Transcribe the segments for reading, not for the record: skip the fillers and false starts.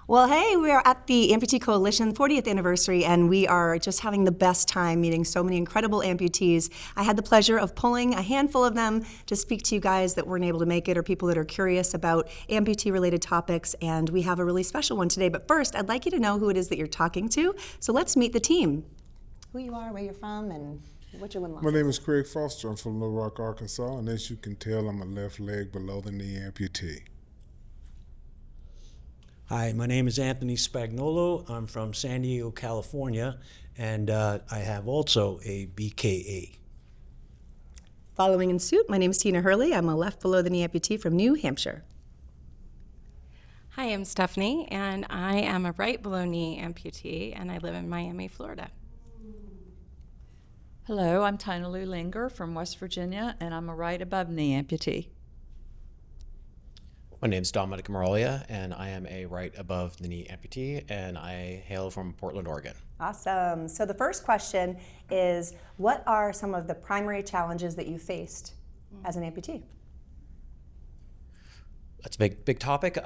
Well, hey, we are at the Amputee Coalition 40th anniversary, and we are just having the best time meeting so many incredible amputees. I had the pleasure of pulling a handful of them to speak to you guys that weren't able to make it or people that are curious about amputee-related topics, and we have a really special one today. But first, I'd like you to know who it is that you're talking to, so let's meet the team. Who you are, where you're from, and what your win-loss My name is Craig Foster. I'm from Little Rock, Arkansas, and as you can tell, I'm a left leg below the knee amputee. Hi, my name is Anthony Spagnolo. I'm from San Diego, California, and I have also a BKA. Following in suit, my name is Tina Hurley. I'm a left below the knee amputee from New Hampshire. Hi, I'm Stephanie, and I am a right below knee amputee, and I live in Miami, Florida. Hello, I'm Tina Lou Linger from West Virginia, and I'm a right above knee amputee. My name is Dominic Marolia, and I am a right above the knee amputee, and I hail from Portland, Oregon. Awesome. So the first question is, what are some of the primary challenges that you faced as an amputee? That's a big topic.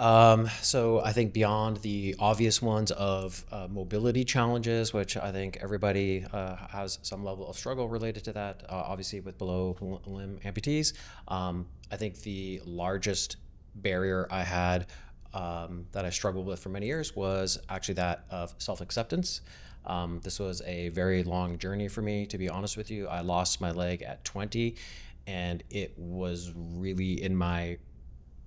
So I think beyond the obvious ones of mobility challenges, which I think everybody has some level of struggle related to that, obviously with below limb amputees, I think the largest barrier I had that I struggled with for many years was actually that of self-acceptance. This was a very long journey for me, to be honest with you. I lost my leg at 20, and it was really in my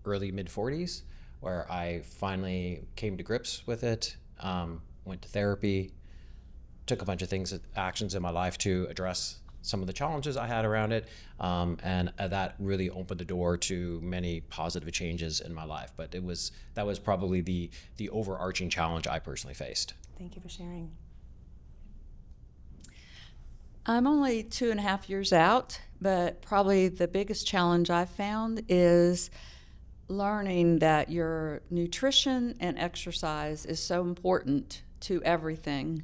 early mid-40s where I finally came to grips with it, went to therapy, took a bunch of actions in my life to address some of the challenges I had around it, and that really opened the door to many positive changes in my life. But that was probably the overarching challenge I personally faced. Thank you for sharing. I'm only 2.5 years out, but probably the biggest challenge I've found is learning that your nutrition and exercise is so important to everything.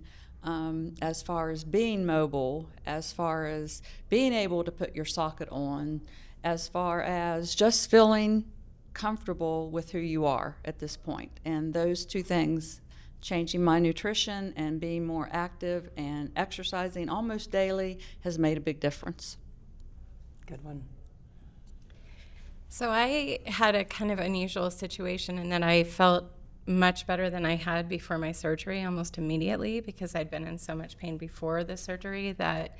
As far as being mobile, as far as being able to put your socket on, as far as just feeling comfortable with who you are at this point. And those two things, changing my nutrition and being more active and exercising almost daily, has made a big difference. Good one. So I had a kind of unusual situation in that I felt much better than I had before my surgery almost immediately, because I'd been in so much pain before the surgery that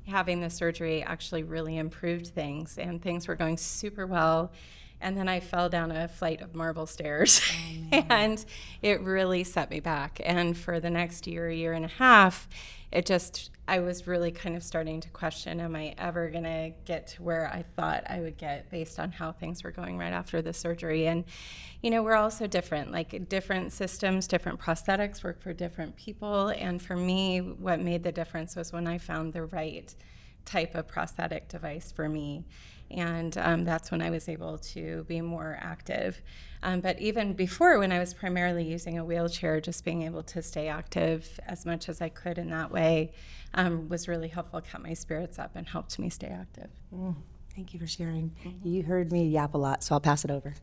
having the surgery actually really improved things, and things were going super well. And then I fell down a flight of marble stairs and it really set me back. And for the next year and a half, I was really kind of starting to question, am I ever going to get to where I thought I would get based on how things were going right after the surgery? And, we're all so different, like different systems, different prosthetics work for different people. And for me, what made the difference was when I found the right type of prosthetic device for me. And that's when I was able to be more active. But even before, when I was primarily using a wheelchair, just being able to stay active as much as I could in that way was really helpful, kept my spirits up and helped me stay active. Thank you for sharing. You heard me yap a lot, so I'll pass it over.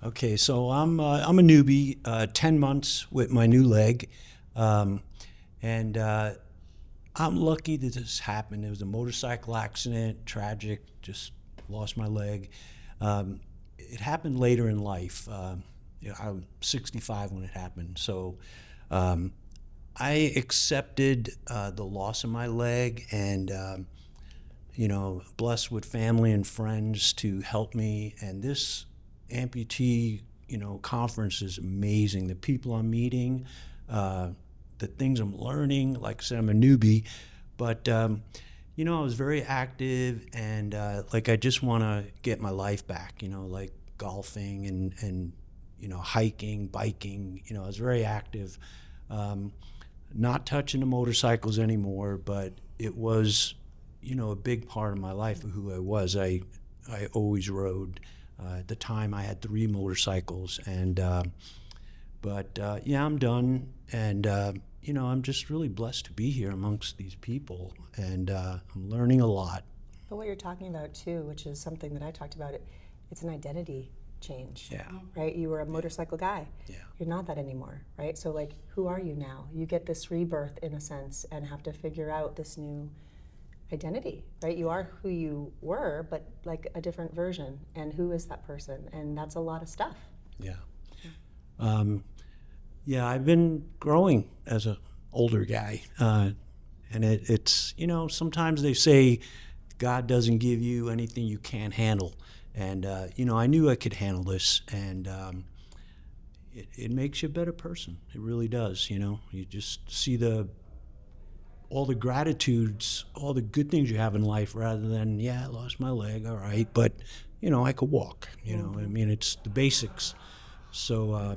Okay, so I'm a newbie, 10 months with my new leg, and I'm lucky that this happened. It was a motorcycle accident, tragic, just lost my leg. It happened later in life. I'm 65 when it happened. So I accepted the loss of my leg and, blessed with family and friends to help me. And this amputee, conference is amazing. The people I'm meeting, the things I'm learning. Like I said, I'm a newbie, but I was very active, and I just want to get my life back. Like golfing and hiking, biking. I was very active. Not touching the motorcycles anymore, but it was, a big part of my life of who I was. I always rode. At the time, I had 3 motorcycles, and I'm done, and I'm just really blessed to be here amongst these people, and I'm learning a lot. But what you're talking about too, which is something that I talked about, it's an identity changed. Yeah. Right? You were a motorcycle guy. Yeah. You're not that anymore, right? So like, who are you now? You get this rebirth in a sense and have to figure out this new identity, right? You are who you were, but like a different version. And who is that person? And that's a lot of stuff. Yeah. Yeah, I've been growing as an older guy. And it's, sometimes they say God doesn't give you anything you can't handle. And, I knew I could handle this. And it makes you a better person. It really does, You just see all the gratitudes, all the good things you have in life rather than, I lost my leg, all right. But, I could walk, I mean, it's the basics. So,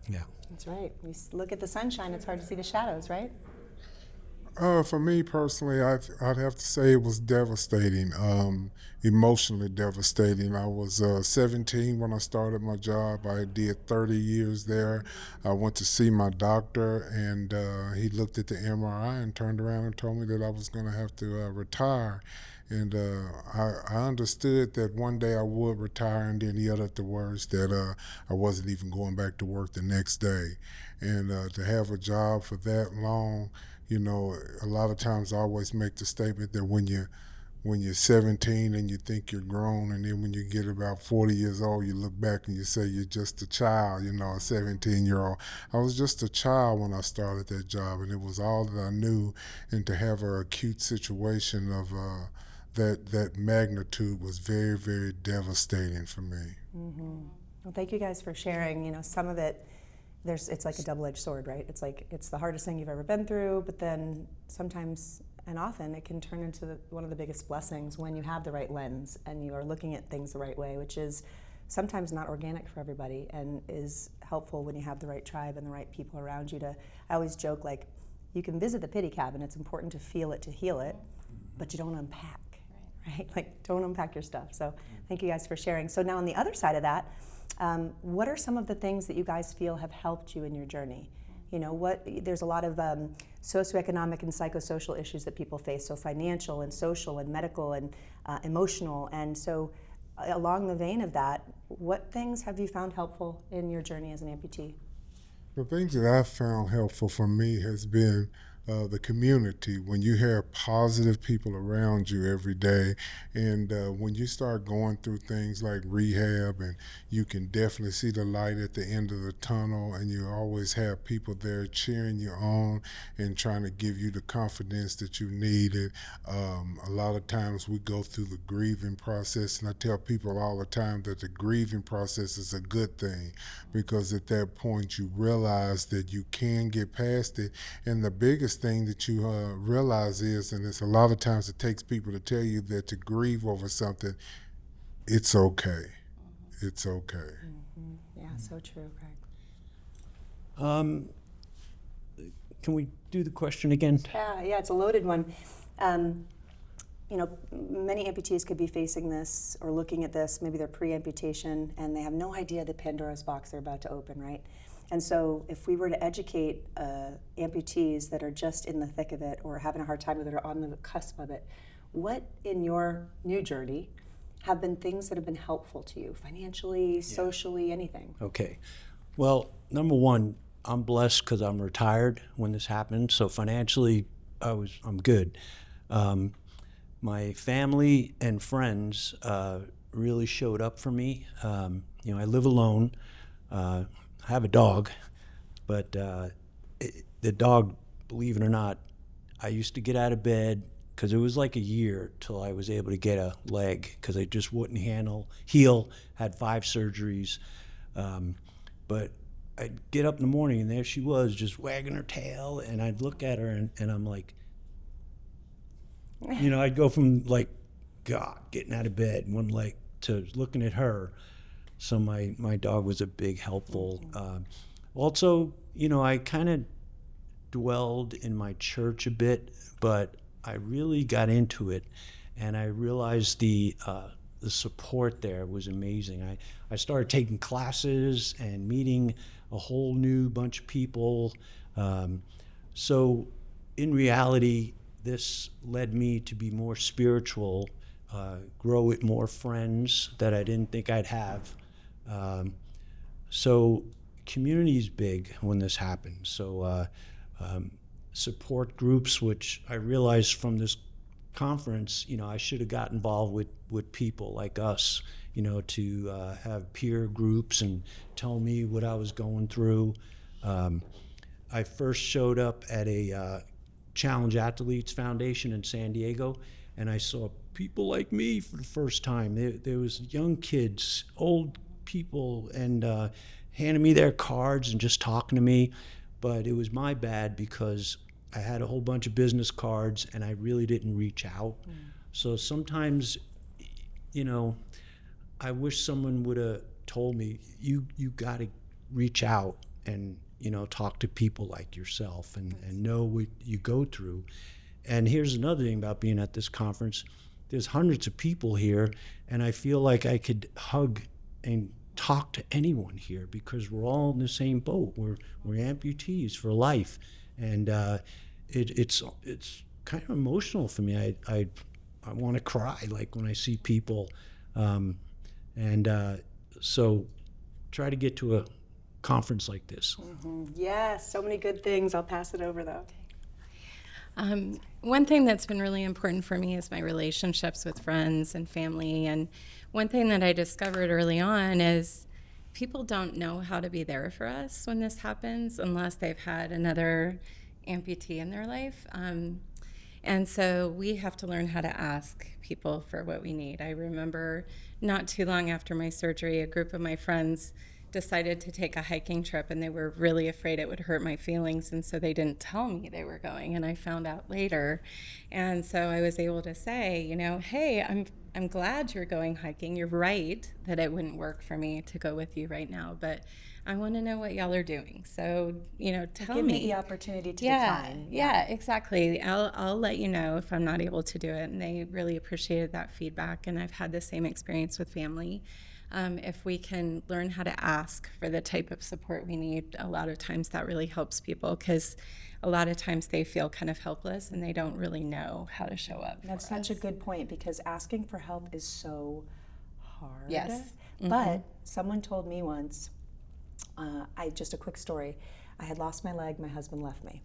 yeah. That's right. You look at the sunshine, it's hard to see the shadows, right? For me personally, I'd have to say it was devastating, emotionally devastating. I was 17 when I started my job. I did 30 years there. I went to see my doctor, and he looked at the MRI and turned around and told me that I was going to have to retire. And I understood that one day I would retire, and then he uttered the words that I wasn't even going back to work the next day. And to have a job for that long, a lot of times I always make the statement that when you're 17 and you think you're grown, and then when you get about 40 years old, you look back and you say you're just a child, a 17-year-old. I was just a child when I started that job, and it was all that I knew. And to have an acute situation of that magnitude was very, very devastating for me. Mm-hmm. Well, thank you guys for sharing. Some of it, it's like a double-edged sword, right? It's the hardest thing you've ever been through, but then sometimes and often it can turn into one of the biggest blessings when you have the right lens and you are looking at things the right way, which is sometimes not organic for everybody and is helpful when you have the right tribe and the right people around you I always joke, like, you can visit the pity cabin, it's important to feel it to heal it, but you don't unpack, right? Like, don't unpack your stuff. So thank you guys for sharing. So now on the other side of that, what are some of the things that you guys feel have helped you in your journey? There's a lot of socioeconomic and psychosocial issues that people face, so financial and social and medical and emotional. And so along the vein of that, what things have you found helpful in your journey as an amputee? The things that I've found helpful for me has been the community. When you have positive people around you every day, and when you start going through things like rehab, and you can definitely see the light at the end of the tunnel, and you always have people there cheering you on and trying to give you the confidence that you need. And a lot of times we go through the grieving process, and I tell people all the time that the grieving process is a good thing, because at that point you realize that you can get past it. And the biggest thing that you realize is, and it's a lot of times it takes people to tell you that to grieve over something, it's okay. It's okay. Mm-hmm. Yeah, so true, Craig. Can we do the question again? Yeah, it's a loaded one. Many amputees could be facing this or looking at this, maybe they're pre-amputation, and they have no idea the Pandora's box they're about to open, right? And so if we were to educate amputees that are just in the thick of it or having a hard time with it or on the cusp of it, what in your new journey have been things that have been helpful to you, financially, socially, anything? Okay. Well, number one, I'm blessed because I'm retired when this happened. So financially, I'm good. My family and friends really showed up for me. I live alone. I have a dog, but the dog, believe it or not, I used to get out of bed because it was like a year till I was able to get a leg because I just wouldn't heal, had 5 surgeries. But I'd get up in the morning and there she was just wagging her tail, and I'd look at her and I'm like, I'd go from like, God, getting out of bed one leg to looking at her. So my dog was a big helpful. Also, I kind of dwelled in my church a bit, but I really got into it, and I realized the support there was amazing. I started taking classes and meeting a whole new bunch of people. So in reality, this led me to be more spiritual, grow with more friends that I didn't think I'd have. So community is big when this happens. So support groups, which I realized from this conference, I should have got involved with people like us, to have peer groups and tell me what I was going through. I first showed up at a Challenge Athletes Foundation in San Diego, and I saw people like me for the first time. There was young kids, old people, and handing me their cards and just talking to me. But it was my bad because I had a whole bunch of business cards and I really didn't reach out. So sometimes, I wish someone would have told me, you got to reach out and, talk to people like yourself and know what you go through. And here's another thing about being at this conference. There's hundreds of people here, and I feel like I could hug and talk to anyone here because we're all in the same boat. We're amputees for life. And it's kind of emotional for me. I want to cry like when I see people. So try to get to a conference like this. Yes, so many good things. I'll pass it over though. One thing that's been really important for me is my relationships with friends and family. And one thing that I discovered early on is people don't know how to be there for us when this happens unless they've had another amputee in their life. And so we have to learn how to ask people for what we need. I remember not too long after my surgery, a group of my friends decided to take a hiking trip, and they were really afraid it would hurt my feelings, and so they didn't tell me they were going, and I found out later. And so I was able to say, hey, I'm glad you're going hiking. You're right that it wouldn't work for me to go with you right now, but I want to know what y'all are doing. So, tell Give me. me the opportunity to decline. Yeah, exactly. I'll let you know if I'm not able to do it. And they really appreciated that feedback. And I've had the same experience with family. If we can learn how to ask for the type of support we need, a lot of times that really helps people because a lot of times they feel kind of helpless and they don't really know how to show up. That's such a good point because asking for help is so hard. Yes. But someone told me once, just a quick story. I had lost my leg, my husband left me.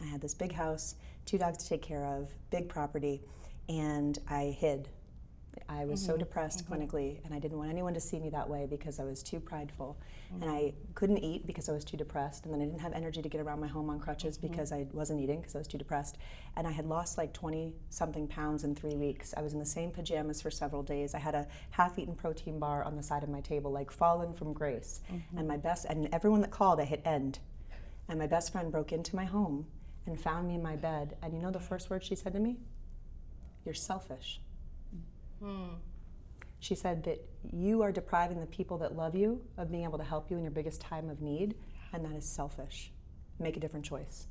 I had this big house, 2 dogs to take care of, big property, and I hid. I was so depressed clinically, and I didn't want anyone to see me that way because I was too prideful. And I couldn't eat because I was too depressed, and then I didn't have energy to get around my home on crutches because I wasn't eating because I was too depressed. And I had lost like 20-something pounds in 3 weeks. I was in the same pajamas for several days. I had a half-eaten protein bar on the side of my table, like fallen from grace. And everyone that called, I hit end. And my best friend broke into my home and found me in my bed. And you know the first word she said to me? You're selfish. She said that you are depriving the people that love you of being able to help you in your biggest time of need, and that is selfish. Make a different choice.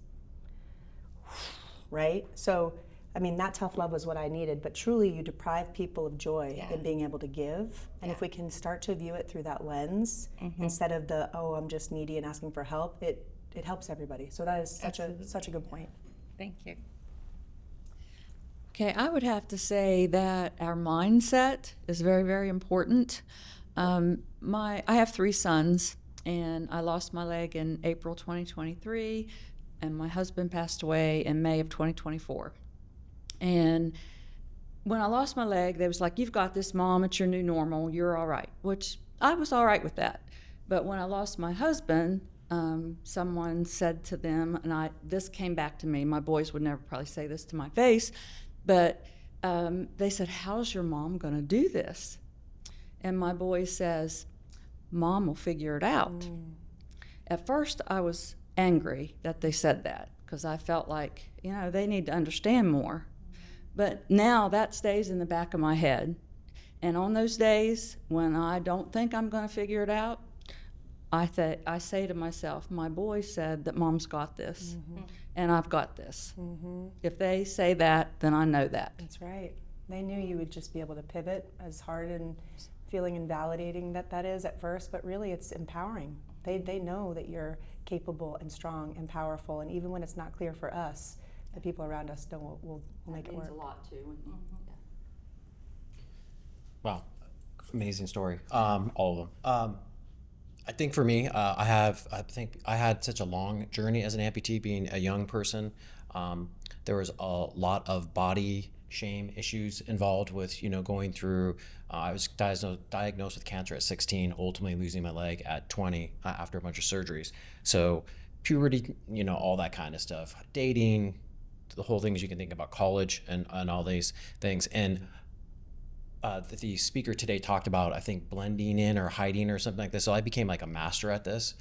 Right? So, that tough love was what I needed, but truly you deprive people of joy in being able to give. And if we can start to view it through that lens, instead of the, I'm just needy and asking for help, it helps everybody. So that is such a good point. Thank you. Okay, I would have to say that our mindset is very, very important. I have 3 sons, and I lost my leg in April 2023, and my husband passed away in May of 2024. And when I lost my leg, they was like, "You've got this, Mom. It's your new normal. You're all right," which I was all right with that. But when I lost my husband, someone said to them, and this came back to me. My boys would never probably say this to my face. But they said, "How's your mom going to do this?" And my boy says, "Mom will figure it out." At first, I was angry that they said that because I felt like, they need to understand more. But now that stays in the back of my head. And on those days when I don't think I'm going to figure it out, I say to myself, my boy said that Mom's got this, and I've got this. If they say that, then I know that. That's right. They knew you would just be able to pivot, as hard and feeling invalidating that is at first, but really it's empowering. They know that you're capable and strong and powerful, and even when it's not clear for us, the people around us will make it work. That means a lot too. Wow, amazing story. All of them. I think for me, I think I had such a long journey as an amputee, being a young person. There was a lot of body shame issues involved with, going through, I was diagnosed with cancer at 16, ultimately losing my leg at 20 after a bunch of surgeries. So puberty, all that kind of stuff, dating, the whole things you can think about, college and all these things. And the speaker today talked about, I think, blending in or hiding or something like this. So I became like a master at this.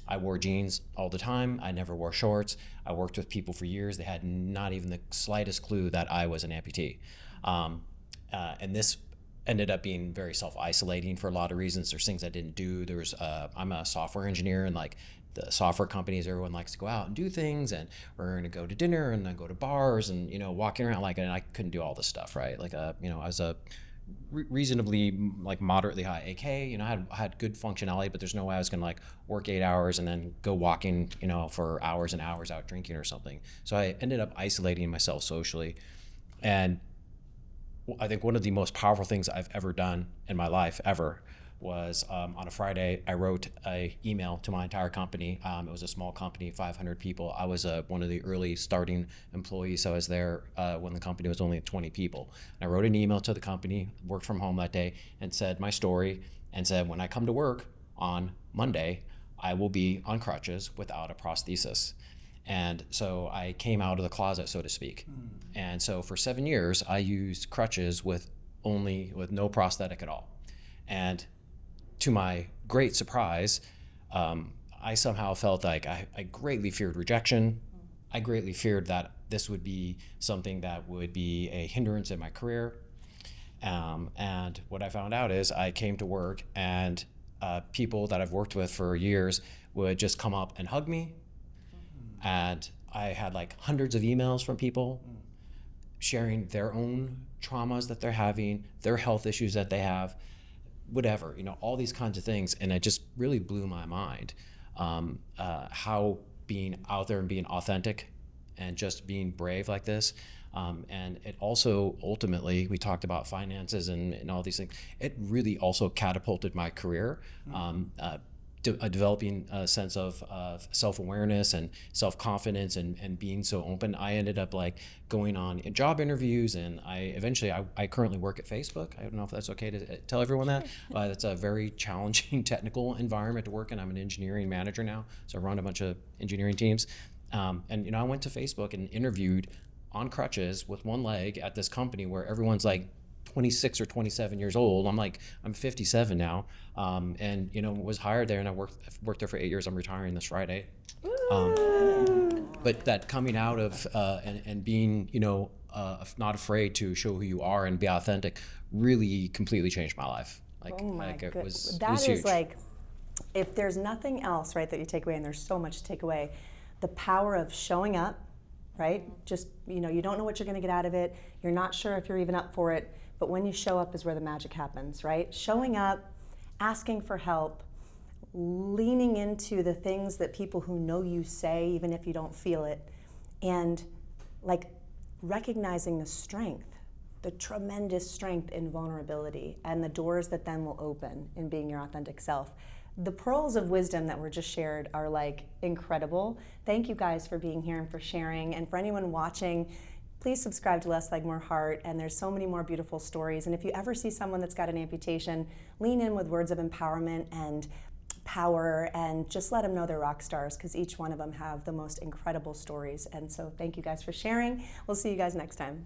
I wore jeans all the time. I never wore shorts. I worked with people for years. They had not even the slightest clue that I was an amputee. And this ended up being very self-isolating for a lot of reasons. There's things I didn't do. I'm a software engineer, and like the software companies, everyone likes to go out and do things, and we're going to go to dinner and then go to bars and, walking around and I couldn't do all this stuff, right? Like, I was a reasonably like moderately high AK, I had good functionality, but there's no way I was gonna like work 8 hours and then go walking, for hours and hours out drinking or something. So I ended up isolating myself socially. And I think one of the most powerful things I've ever done in my life ever was on a Friday, I wrote an email to my entire company. It was a small company, 500 people. I was one of the early starting employees. So I was there when the company was only 20 people. And I wrote an email to the company, worked from home that day, and said my story, and said, when I come to work on Monday, I will be on crutches without a prosthesis. And so I came out of the closet, so to speak. And so for 7 years, I used crutches with no prosthetic at all. And to my great surprise, I somehow felt like I greatly feared rejection. I greatly feared that this would be something that would be a hindrance in my career. And what I found out is I came to work, and people that I've worked with for years would just come up and hug me. And I had like hundreds of emails from people sharing their own traumas that they're having, their health issues that they have, whatever, all these kinds of things. And it just really blew my mind, how being out there and being authentic and just being brave like this. And it also, ultimately, we talked about finances and all these things. It really also catapulted my career, developing a sense of self-awareness and self-confidence and being so open. I ended up like going on job interviews, and I currently work at Facebook. I don't know if that's okay to tell everyone that. It's a very challenging technical environment to work in. I'm an engineering manager now, so I run a bunch of engineering teams. And I went to Facebook and interviewed on crutches with one leg at this company where everyone's like 26 or 27 years old. I'm 57 now, and was hired there, and I worked there for 8 years. I'm retiring this Friday. But that coming out of and being not afraid to show who you are and be authentic really completely changed my life. It was huge. Like, if there's nothing else, right, that you take away, and there's so much to take away, the power of showing up, right? Just, you don't know what you're going to get out of it. You're not sure if you're even up for it. But when you show up is where the magic happens, right? Showing up, asking for help, leaning into the things that people who know you say, even if you don't feel it, and like recognizing the strength, the tremendous strength in vulnerability, and the doors that then will open in being your authentic self. The pearls of wisdom that were just shared are like incredible. Thank you guys for being here and for sharing. And for anyone watching, please subscribe to Less Leg, More Heart, and there's so many more beautiful stories. And if you ever see someone that's got an amputation, lean in with words of empowerment and power, and just let them know they're rock stars, because each one of them have the most incredible stories. And so thank you guys for sharing. We'll see you guys next time.